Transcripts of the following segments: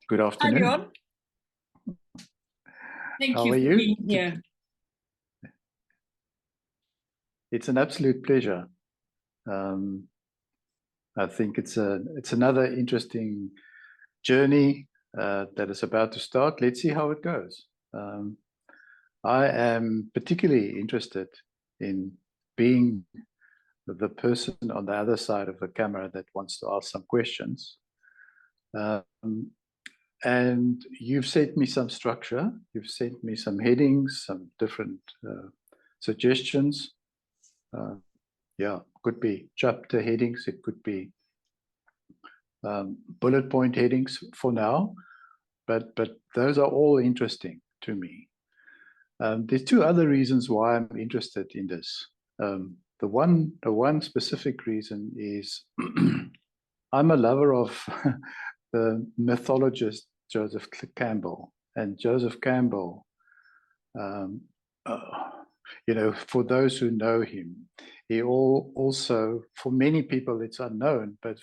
Good Hi, afternoon. Leon. Thank How you are for you? being here. It's an absolute pleasure. Um, I think it's another interesting journey that is about to start. Let's see how it goes. I am particularly interested in being the person on the other side of the camera that wants to ask some questions. And you've sent me some structure. You've sent me some headings, some different suggestions. Yeah, could be chapter headings. It could be bullet point headings for now, but those are all interesting to me. There's two other reasons why I'm interested in this. The one specific reason is I'm a lover of the mythologist Joseph Campbell, and Joseph Campbell, for those who know him, he also, for many people it's unknown, but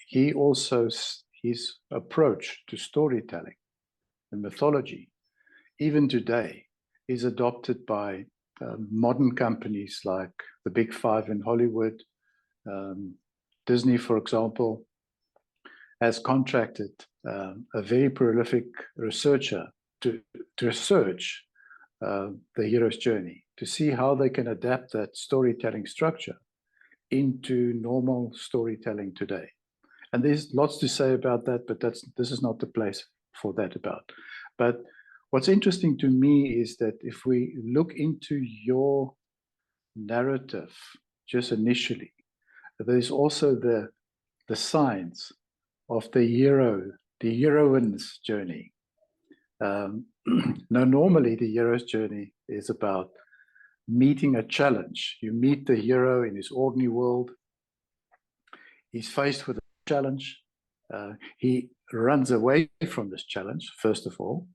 he also, his approach to storytelling and mythology, even today, is adopted by modern companies like the Big Five in Hollywood. Disney, for example, has contracted a very prolific researcher to research the hero's journey, to see how they can adapt that storytelling structure into normal storytelling today. And there's lots to say about that, but this is not the place for that about. But what's interesting to me is that if we look into your narrative just initially, there's also the signs of the heroine's journey. Now, normally the hero's journey is about meeting a challenge. You meet the hero in his ordinary world. He's faced with a challenge. He runs away from this challenge, first of all,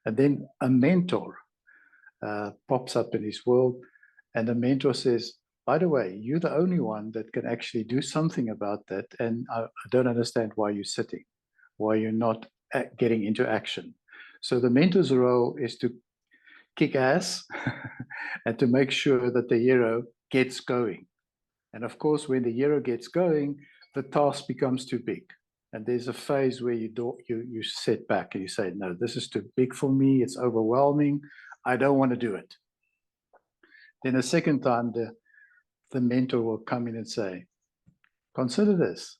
and then a mentor pops up in his world, and the mentor says, by the way, you're the only one that can actually do something about that, and I don't understand why you're sitting, why you're not getting into action. So the mentor's role is to kick ass and to make sure that the hero gets going. And of course, when the hero gets going, the task becomes too big. And there's a phase where you sit back and you say, no, this is too big for me. It's overwhelming. I don't want to do it. Then a second time, the mentor will come in and say, consider this.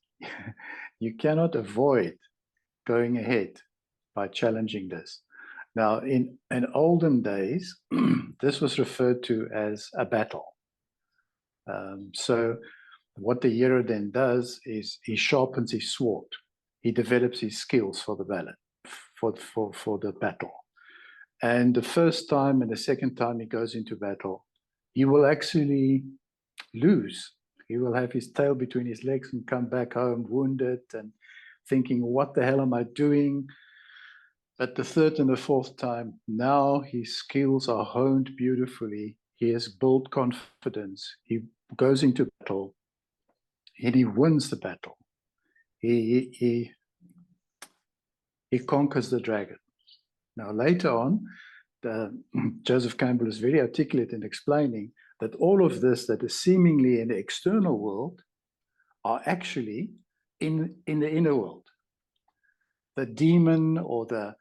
You cannot avoid going ahead by challenging this. Now, in olden days, this was referred to as a battle. So what the hero then does is he sharpens his sword. He develops his skills for the battle, for the battle. And the first time and the second time he goes into battle, he will actually lose. He will have his tail between his legs and come back home wounded and thinking, what the hell am I doing? But the third and the fourth time, now his skills are honed beautifully. He has built confidence. He goes into battle and he wins the battle. He conquers the dragon. Now, later on, Joseph Campbell is very articulate in explaining that all of this that is seemingly in the external world are actually in the inner world. The demon or the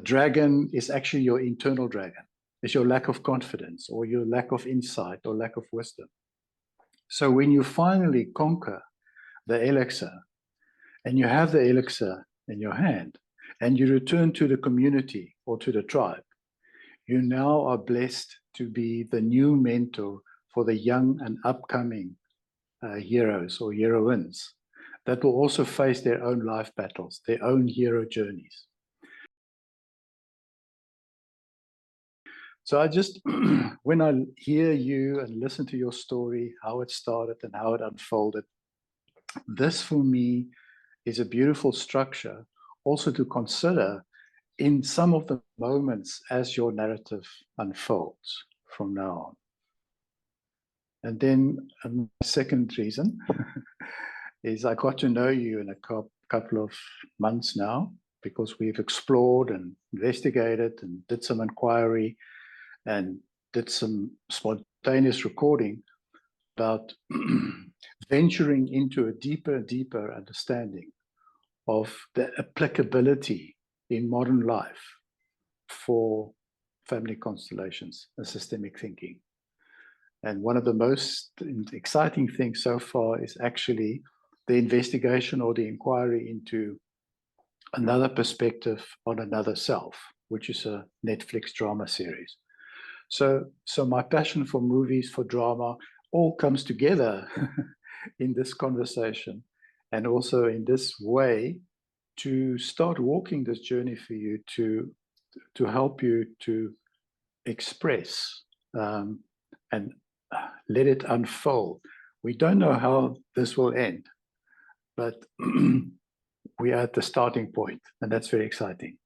dragon is actually your internal dragon. It's your lack of confidence or your lack of insight or lack of wisdom. So when you finally conquer the elixir and you have the elixir in your hand and you return to the community or to the tribe, you now are blessed to be the new mentor for the young and upcoming heroes or heroines that will also face their own life battles, their own hero journeys. So I just, when I hear you and listen to your story, how it started and how it unfolded, this for me is a beautiful structure also to consider in some of the moments as your narrative unfolds from now on. And then my second reason is I got to know you in a couple of months now. because we've explored and investigated and did some inquiry and did some spontaneous recording about venturing into a deeper understanding of the applicability in modern life for family constellations and systemic thinking. And one of the most exciting things so far is actually the investigation or the inquiry into another perspective on another self, which is a Netflix drama series. So my passion for movies, for drama, all comes together in this conversation, and also in this way to start walking this journey for you, to help you to express and let it unfold. We don't know how this will end, but we are at the starting point, and that's very exciting.